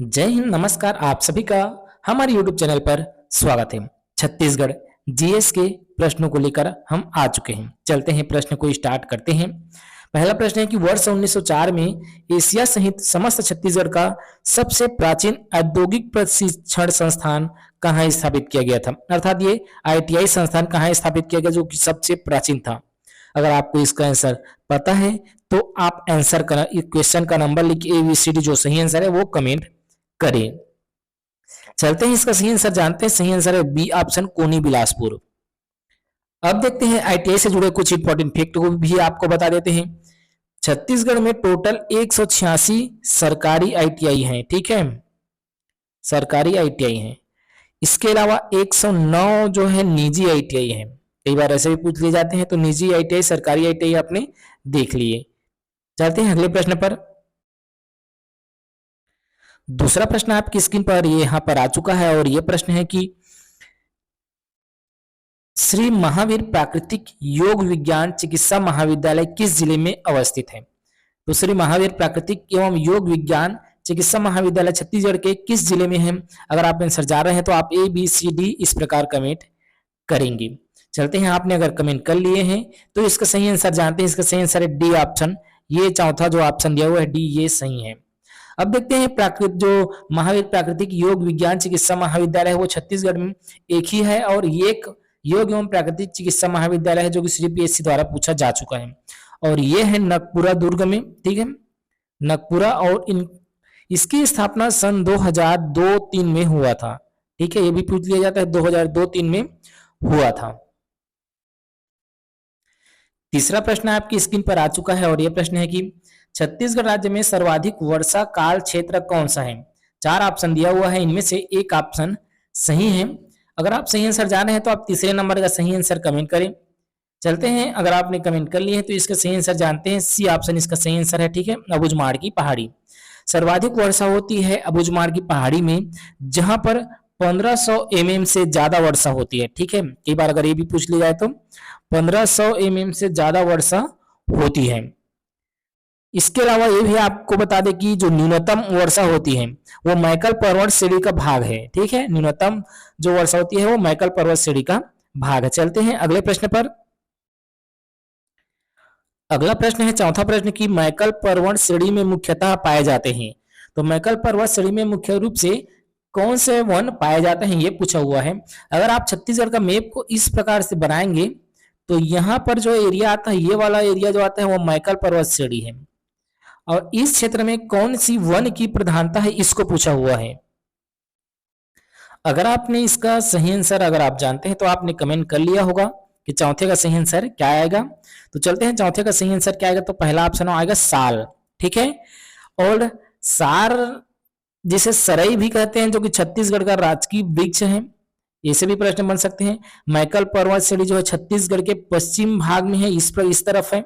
जय हिंद, नमस्कार। आप सभी का हमारे YouTube चैनल पर स्वागत है। छत्तीसगढ़ जीएस के प्रश्नों को लेकर हम आ चुके हैं। चलते हैं, प्रश्न को स्टार्ट करते हैं। पहला प्रश्न है कि वर्ष 1904 में एशिया सहित समस्त छत्तीसगढ़ का सबसे प्राचीन औद्योगिक प्रशिक्षण संस्थान कहाँ स्थापित किया गया था। अर्थात ये आईटीआई संस्थान कहाँ स्थापित किया गया जो कि सबसे प्राचीन था। अगर आपको इसका आंसर पता है तो आप आंसर का क्वेश्चन का नंबर लिख के ABCD जो सही आंसर है वो कमेंट करें। चलते हैं, इसका सही आंसर जानते हैं। सही आंसर है बी ऑप्शन, कोनी बिलासपुर। अब देखते हैं आईटीआई से जुड़े कुछ इंपॉर्टेंट फैक्ट को भी आपको बता देते हैं। छत्तीसगढ़ में टोटल 186 सरकारी आईटीआई हैं, ठीक है, सरकारी आईटीआई हैं। इसके अलावा 109 जो है निजी आईटीआई हैं। कई बार ऐसे भी पूछ लिए जाते हैं, तो निजी आईटीआई सरकारी आईटीआई आपने देख लिए। चलते हैं अगले प्रश्न पर। दूसरा प्रश्न आपकी स्क्रीन पर ये यहां पर आ चुका है और ये प्रश्न है कि श्री महावीर प्राकृतिक योग विज्ञान चिकित्सा महाविद्यालय किस जिले में अवस्थित है। तो श्री महावीर प्राकृतिक एवं योग विज्ञान चिकित्सा महाविद्यालय छत्तीसगढ़ के किस जिले में है। अगर आप आंसर जा रहे हैं तो आप ABCD इस प्रकार कमेंट करेंगे। चलते हैं, आपने अगर कमेंट कर लिए हैं तो इसका सही आंसर जानते हैं। इसका सही आंसर है डी ऑप्शन, ये चौथा जो ऑप्शन दिया हुआ है डी, ये सही है। अब देखते हैं जो महावीर प्राकृतिक योग विज्ञान चिकित्सा महाविद्यालय है वो छत्तीसगढ़ में एक ही है और ये एक योग एवं प्राकृतिक चिकित्सा महाविद्यालय है जो कि श्री PSC द्वारा पूछा जा चुका है और ये है नगपुरा दुर्ग में, ठीक है, नगपुरा। और इसकी स्थापना सन 2002-3 में हुआ था, ठीक है, ये भी पूछ लिया जाता है, 2002-3 में हुआ था। तीसरा प्रश्न आपकी स्क्रीन पर आ चुका है और यह प्रश्न है कि छत्तीसगढ़ राज्य में सर्वाधिक वर्षा काल क्षेत्र कौन सा है। 4 ऑप्शन दिया हुआ है, इनमें से एक ऑप्शन सही है। अगर आप सही आंसर जान रहे हैं तो आप तीसरे नंबर का सही आंसर कमेंट करें। चलते हैं, अगर आपने कमेंट कर लिए हैं तो इसका सही आंसर जानते हैं। सी ऑप्शन इसका सही आंसर है, ठीक है, अबूझमाड़ की पहाड़ी। सर्वाधिक वर्षा होती है अबूझमाड़ की पहाड़ी में, जहां पर 1500 mm से ज्यादा वर्षा होती है, ठीक है। कई बार अगर ये भी पूछ लिया जाए तो 1500 mm से ज्यादा वर्षा होती है। इसके अलावा ये भी आपको बता दें कि जो न्यूनतम वर्षा होती है वो मैकल पर्वत श्रेणी का भाग है, ठीक है, न्यूनतम जो वर्षा होती है वो मैकल पर्वत श्रेणी का भाग है। चलते हैं अगले प्रश्न पर। अगला प्रश्न है चौथा प्रश्न की मैकल पर्वत श्रेणी में मुख्यतः पाए जाते हैं। तो मैकल पर्वत श्रेणी में मुख्य रूप से कौन से वन पाए जाते हैं ये पूछा हुआ है। अगर आप छत्तीसगढ़ का मैप को इस प्रकार से बनाएंगे तो यहाँ पर जो एरिया आता है, ये वाला एरिया जो आता है वो मैकल पर्वत श्रेणी है और इस क्षेत्र में कौन सी वन की प्रधानता है इसको पूछा हुआ है। अगर आपने इसका सही आंसर अगर आप जानते हैं तो आपने कमेंट कर लिया होगा कि चौथे का सही आंसर क्या आएगा। तो चलते हैं, चौथे का सही आंसर क्या आएगा। तो पहला ऑप्शन आएगा साल, ठीक है, और सार जिसे सरई भी कहते हैं जो कि छत्तीसगढ़ का राजकीय वृक्ष है, ऐसे भी प्रश्न बन सकते हैं। मैकल पर्वत श्रेणी जो है छत्तीसगढ़ के पश्चिम भाग में है, इस तरफ है।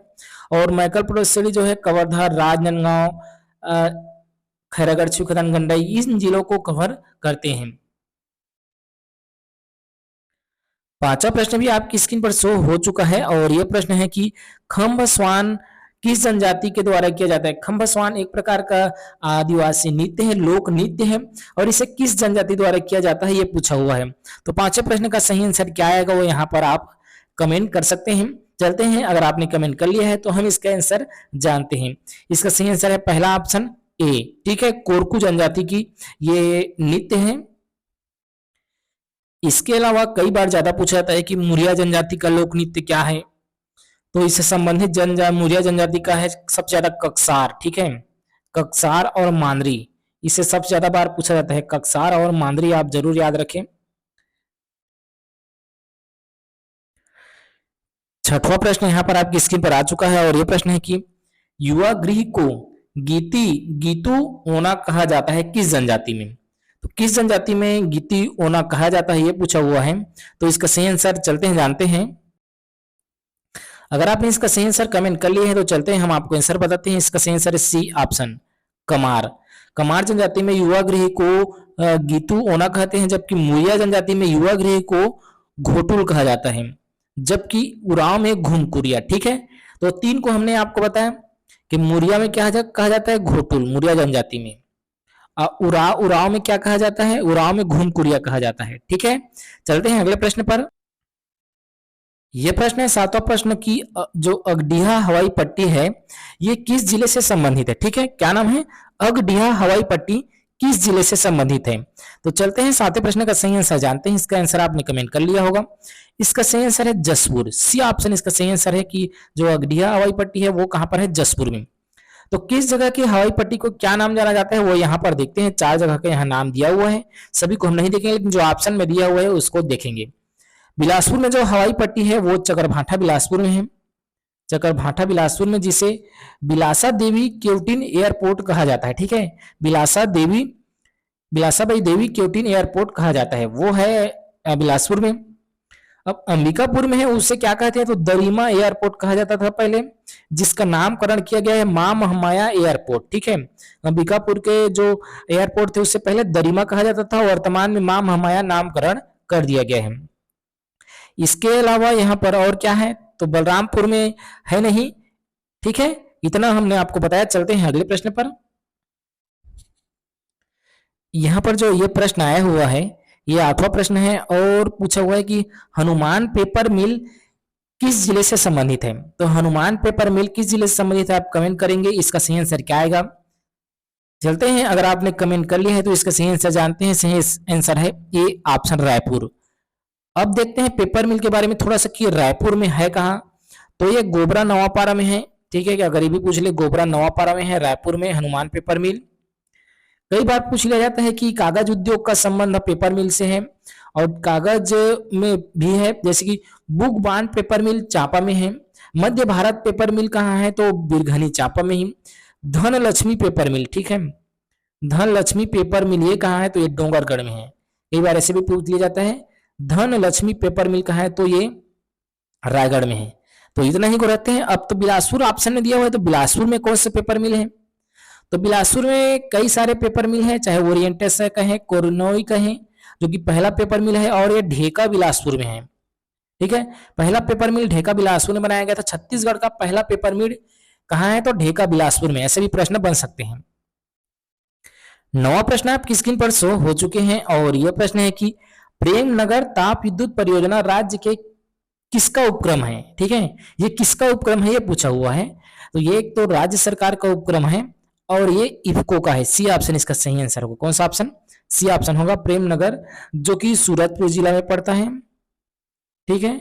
और मैकल पर्वत श्रेणी जो है कवर्धा, राजनांदगांव, खैरागढ़, छुकरन, गंडई इन जिलों को कवर करते हैं। पांचवा प्रश्न भी आपकी स्क्रीन पर शो हो चुका है और यह प्रश्न है कि खम्भ स्वान किस जनजाति के द्वारा किया जाता है। खम्भ स्वान एक प्रकार का आदिवासी नृत्य है, लोक नृत्य है और इसे किस जनजाति द्वारा किया जाता है ये पूछा हुआ है। तो पांचवें प्रश्न का सही आंसर क्या आएगा वो यहाँ पर आप कमेंट कर सकते हैं। चलते हैं, अगर आपने कमेंट कर लिया है तो हम इसका आंसर जानते हैं। इसका सही आंसर है पहला ऑप्शन ए, ठीक है, कोरकू जनजाति की ये नृत्य है। इसके अलावा कई बार ज्यादा पूछा जाता है कि मुरिया जनजाति का लोक नृत्य क्या है। तो इससे संबंधित मुरिया जनजाति का है सबसे ज्यादा ककसार, ठीक है, ककसार और मांदरी, इसे सबसे ज्यादा बार पूछा जाता है। ककसार और मांदरी आप जरूर याद रखें। छठवां प्रश्न यहाँ पर आपकी स्क्रीन पर आ चुका है और यह प्रश्न है कि युवा गृह को गीतू ओना कहा जाता है किस जनजाति में। तो किस जनजाति में गीती ओना कहा जाता है ये पूछा हुआ है। तो इसका सही आंसर चलते हैं जानते हैं। अगर आपने इसका सही आंसर कमेंट कर लिए हैं तो चलते हैं हम आपको आंसर बताते हैं। इसका सही आंसर है सी ऑप्शन, कमार। कमार जनजाति में युवा गृह को गीतू ओना कहते हैं, जबकि मुरिया जनजाति में युवा गृह को घोटुल कहा जाता है, जबकि उराव में घुमकुरिया, ठीक है। तो 3 को हमने आपको बताया कि मुरिया में क्या कहा जाता है, घोटुल, मुरिया जनजाति में, उराव, उराव में क्या कहा जाता है? उराव में घूमकुड़िया कहा जाता है। ठीक है, चलते हैं अगले प्रश्न पर। यह प्रश्न है 7वां प्रश्न की जो अगडीहा हवाई पट्टी है ये किस जिले से संबंधित है? ठीक है, क्या नाम है? अगडीहा हवाई पट्टी किस जिले से संबंधित है? तो चलते हैं 7वें प्रश्न का सही आंसर जानते हैं। इसका आंसर आपने कमेंट कर लिया होगा। इसका सही आंसर है जसपुर। सी ऑप्शन इसका सही आंसर है कि जो अगडीहा हवाई पट्टी है वो कहां पर है? जसपुर में। तो किस जगह की हवाई पट्टी को क्या नाम जाना जाता है वो यहाँ पर देखते हैं। 4 जगह का यहाँ नाम दिया हुआ है, सभी को हम नहीं देखेंगे लेकिन जो ऑप्शन में दिया हुआ है उसको देखेंगे। बिलासपुर में जो हवाई पट्टी है वो चकरभाठा बिलासपुर में है। चकरभाठा बिलासपुर में, जिसे बिलासा देवी क्योटिन एयरपोर्ट कहा जाता है। ठीक है, बिलासाबाई देवी क्योटिन एयरपोर्ट कहा जाता है, वो है बिलासपुर में। अब अंबिकापुर में है, उसे क्या कहते हैं? तो दरिमा एयरपोर्ट कहा जाता था पहले, जिसका नामकरण किया गया है मां महामाया एयरपोर्ट। ठीक है, अंबिकापुर के जो एयरपोर्ट थे उससे पहले दरिमा कहा जाता था, वर्तमान में मां महामाया नामकरण कर दिया गया है। इसके अलावा यहाँ पर और क्या है? तो बलरामपुर में है नहीं। ठीक है, इतना हमने आपको बताया। चलते हैं अगले प्रश्न पर। यहाँ पर जो ये प्रश्न आया हुआ है ये 8वां प्रश्न है और पूछा हुआ है कि हनुमान पेपर मिल किस जिले से संबंधित है? तो हनुमान पेपर मिल किस जिले से संबंधित है आप कमेंट करेंगे। इसका सही आंसर क्या आएगा? चलते हैं, अगर आपने कमेंट कर लिया है तो इसका सही आंसर जानते हैं। सही आंसर है ए ऑप्शन रायपुर। अब देखते हैं पेपर मिल के बारे में थोड़ा सा कि रायपुर में है कहाँ। तो ये गोबरा नवापारा में है। ठीक है, क्या गरीबी पूछ ले, गोबरा नवापारा में है, रायपुर में हनुमान पेपर मिल। कई बार पूछ लिया जाता है कि कागज उद्योग का संबंध पेपर मिल से है और कागज में भी है, जैसे कि बुक बांड पेपर मिल चांपा में है। मध्य भारत पेपर मिल कहाँ है? तो बिरघनी चांपा में ही। धनलक्ष्मी पेपर मिल, ठीक है, धनलक्ष्मी पेपर मिल ये कहाँ है? तो ये डोंगरगढ़ में है। कई बार ऐसे भी पूछ लिया जाता है धनलक्ष्मी पेपर मिल कहाँ है? तो ये रायगढ़ में है। तो इतना ही को रहते हैं। अब तो बिलासपुर ऑप्शन में दिया हुआ है, तो बिलासपुर में कौन से पेपर मिल है? तो बिलासपुर में कई सारे पेपर मिल है, चाहे ओरिएंटस कहें, कोरनोई कहें, जो कि पहला पेपर मिल है, और ये ढेका बिलासपुर में है। ठीक है, पहला पेपर मिल ढेका बिलासपुर में बनाया गया था। छत्तीसगढ़ का पहला पेपर मिल कहाँ है? तो ढेका बिलासपुर में। ऐसे भी प्रश्न बन सकते हैं। 9वां प्रश्न आपकी स्क्रीन पर शो हो चुके हैं और यह प्रश्न है कि प्रेमनगर ताप विद्युत परियोजना राज्य के किसका उपक्रम है? ठीक है, ये किसका उपक्रम है ये पूछा हुआ है। तो ये एक तो राज्य सरकार का उपक्रम है और ये इफको का है। सी ऑप्शन इसका सही आंसर होगा। कौन सा ऑप्शन? सी ऑप्शन होगा, प्रेमनगर, जो कि सूरजपुर जिला में पड़ता है। ठीक है,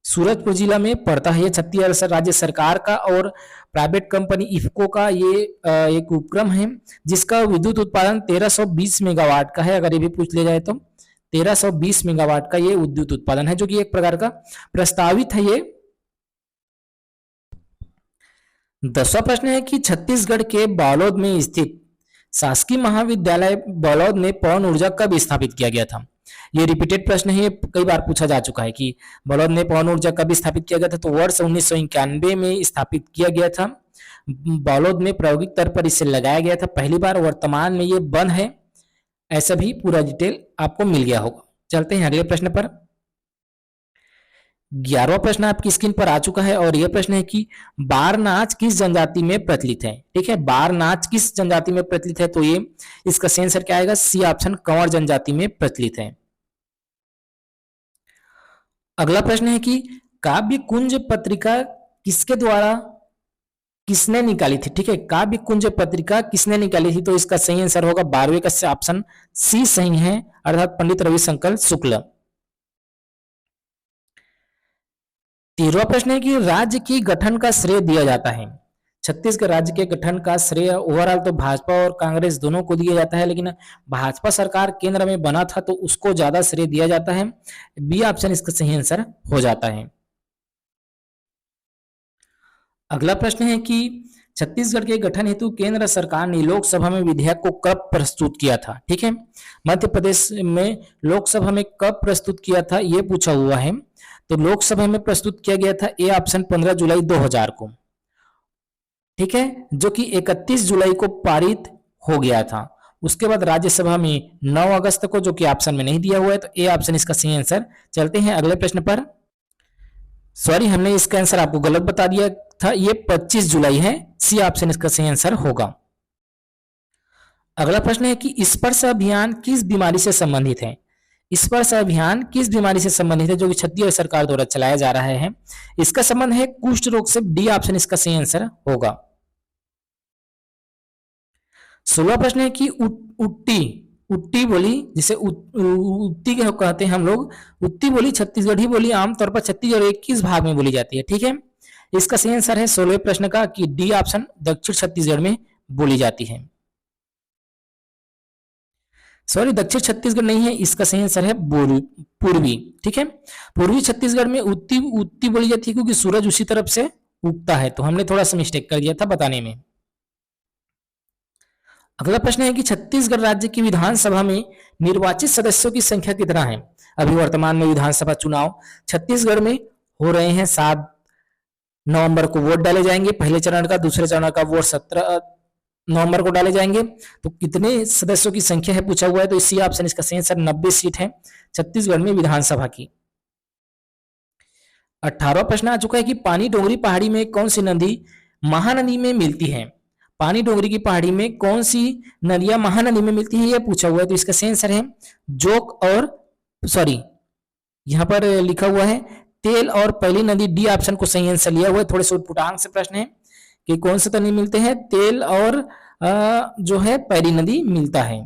सूरजपुर जिला में पड़ता है। ये छत्तीसगढ़ राज्य सरकार का और प्राइवेट कंपनी इफको का ये एक उपक्रम है, जिसका विद्युत उत्पादन 1320 मेगावाट का है। अगर ये भी पूछ लिया जाए तो 1320 मेगावाट का ये विद्युत उत्पादन है, जो कि एक प्रकार का प्रस्तावित है। ये 10वां प्रश्न है कि छत्तीसगढ़ के बालोद में स्थित शासकीय महाविद्यालय बालोद में पवन ऊर्जा कब स्थापित किया गया था? ये रिपीटेड प्रश्न है, कई बार पूछा जा चुका है कि बालोद में पवन ऊर्जा कब स्थापित किया गया था। तो वर्ष 1991 में स्थापित किया गया था। बालोद में प्रायोगिक तौर पर इसे लगाया गया था पहली बार। वर्तमान में ये बंद है। ऐसा भी पूरा डिटेल आपको मिल गया होगा। चलते हैं अगले प्रश्न पर। 11वां प्रश्न आपकी स्क्रीन पर आ चुका है और यह प्रश्न है कि बार नाच किस जनजाति में प्रचलित है? ठीक है, बार नाच किस जनजाति में प्रचलित है? तो ये इसका सही आंसर क्या आएगा? सी ऑप्शन, कंवर जनजाति में प्रचलित है। अगला प्रश्न है कि काव्य कुंज पत्रिका किसके द्वारा किसने निकाली थी? ठीक है, काव्य कुंज पत्रिका किसने निकाली थी? तो इसका सही आंसर होगा 12वें का ऑप्शन सी सही है, अर्थात पंडित रविशंकर शुक्ल। 13वां प्रश्न है कि राज्य की गठन का श्रेय दिया जाता है। छत्तीसगढ़ राज्य के गठन का श्रेय ओवरऑल तो भाजपा और कांग्रेस दोनों को दिया जाता है, लेकिन भाजपा सरकार केंद्र में बना था तो उसको ज्यादा श्रेय दिया जाता है। बी ऑप्शन इसका सही आंसर हो जाता है। अगला प्रश्न है कि छत्तीसगढ़ के गठन हेतु केंद्र सरकार ने लोकसभा में विधेयक को कब प्रस्तुत किया था? ठीक है, मध्य प्रदेश में लोकसभा में कब प्रस्तुत किया था यह पूछा हुआ है। तो लोकसभा में प्रस्तुत किया गया था ए ऑप्शन 15 जुलाई 2000 को। ठीक है, जो कि 31 जुलाई को पारित हो गया था। उसके बाद राज्यसभा में 9 अगस्त को, जो कि ऑप्शन में नहीं दिया हुआ है। तो ए ऑप्शन इसका सही आंसर। चलते हैं अगले प्रश्न पर। सॉरी, हमने इसका आंसर आपको गलत बता दिया था, ये 25 जुलाई है। सी ऑप्शन इसका सही आंसर होगा। अगला प्रश्न है कि स्पर्श अभियान किस बीमारी से संबंधित है। स्पर्श अभियान किस बीमारी से संबंधित है जो कि छत्तीसगढ़ सरकार द्वारा चलाया जा रहा है। इसका संबंध है कुष्ठ रोग से। डी ऑप्शन इसका सही आंसर होगा। 16वां प्रश्न है कि उट्टी उट्टी बोली जिसे उत्ती कहते हैं हम लोग, उत्ती बोली छत्तीसगढ़ी बोली आमतौर पर छत्तीसगढ़ के किस भाग में बोली जाती है। ठीक है, इसका सही आंसर है 16वें प्रश्न का कि डी ऑप्शन दक्षिण छत्तीसगढ़ में बोली जाती है। सॉरी, दक्षिण छत्तीसगढ़ नहीं है, इसका सही आंसर है पूर्वी। ठीक है, पूर्वी छत्तीसगढ़ में उत्ती उत्ती बोली जाती है क्योंकि सूरज उसी तरफ से उगता है, तो हमने थोड़ा सा मिस्टेक कर दिया था बताने में। अगला प्रश्न है कि छत्तीसगढ़ राज्य की विधानसभा में निर्वाचित सदस्यों की संख्या कितना है। अभी वर्तमान में विधानसभा चुनाव छत्तीसगढ़ में हो रहे हैं। 7 नवंबर को वोट डाले जाएंगे पहले चरण का, दूसरे चरण का वोट 17 नवंबर को डाले जाएंगे। तो कितने सदस्यों की संख्या है पूछा हुआ है, तो इसी ऑप्शन इसका सही आंसर 90 सीट है छत्तीसगढ़ में विधानसभा की। 18वां प्रश्न आ चुका है कि पानी डोंगरी पहाड़ी में कौन सी नदी महानदी में मिलती है। पानी डोंगरी की पहाड़ी में कौन सी नदियां महानदी में मिलती है यह पूछा हुआ है, तो इसका सही आंसर है जोक और सॉरी यहां पर लिखा हुआ है तेल और पहली नदी। डी ऑप्शन को सही आंसर लिया हुआ है। थोड़े से उटपुटांग से प्रश्न है कि कौन से नदी मिलते हैं, तेल और जो है पैरी नदी मिलता है।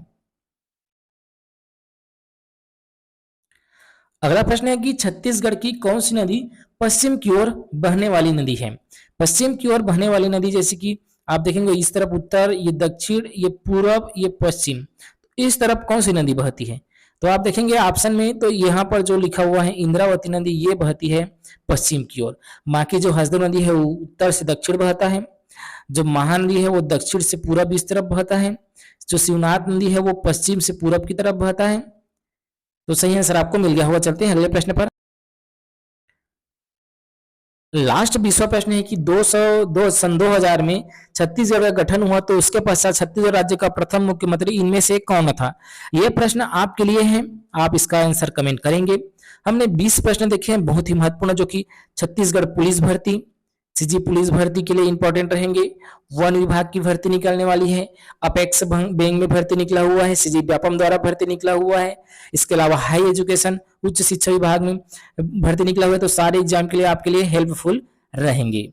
अगला प्रश्न है कि छत्तीसगढ़ की कौन सी नदी पश्चिम की ओर बहने वाली नदी है। पश्चिम की ओर बहने वाली नदी जैसे कि आप देखेंगे इस तरफ उत्तर, ये दक्षिण, ये पूर्व, ये पश्चिम, इस तरफ कौन सी नदी बहती है। तो आप देखेंगे ऑप्शन में, तो यहाँ पर जो लिखा हुआ है इंद्रावती नदी ये बहती है पश्चिम की ओर। बाकी जो हसदेव नदी है वो उत्तर से दक्षिण बहता है। जो महानदी है वो दक्षिण से पूरब इस तरफ बहता है। जो शिवनाथ नदी है वो पश्चिम से पूरब की तरफ बहता है। तो सही आंसर आपको मिल गया होगा। चलते हैं अगले प्रश्न पर। लास्ट 20वां प्रश्न है कि 2000 में छत्तीसगढ़ का गठन हुआ, तो उसके पश्चात छत्तीसगढ़ राज्य का प्रथम मुख्यमंत्री इनमें से कौन था। यह प्रश्न आपके लिए है, आप इसका आंसर कमेंट करेंगे। हमने 20 प्रश्न देखे हैं बहुत ही महत्वपूर्ण, जो कि छत्तीसगढ़ पुलिस भर्ती, सीजी पुलिस भर्ती के लिए इंपॉर्टेंट रहेंगे। वन विभाग की भर्ती निकलने वाली है, अपेक्स बैंक में भर्ती निकला हुआ है, सीजी व्यापम द्वारा भर्ती निकला हुआ है। इसके अलावा हाई एजुकेशन उच्च शिक्षा विभाग में भर्ती निकला हुआ है। तो सारे एग्जाम के लिए आपके लिए हेल्पफुल रहेंगे।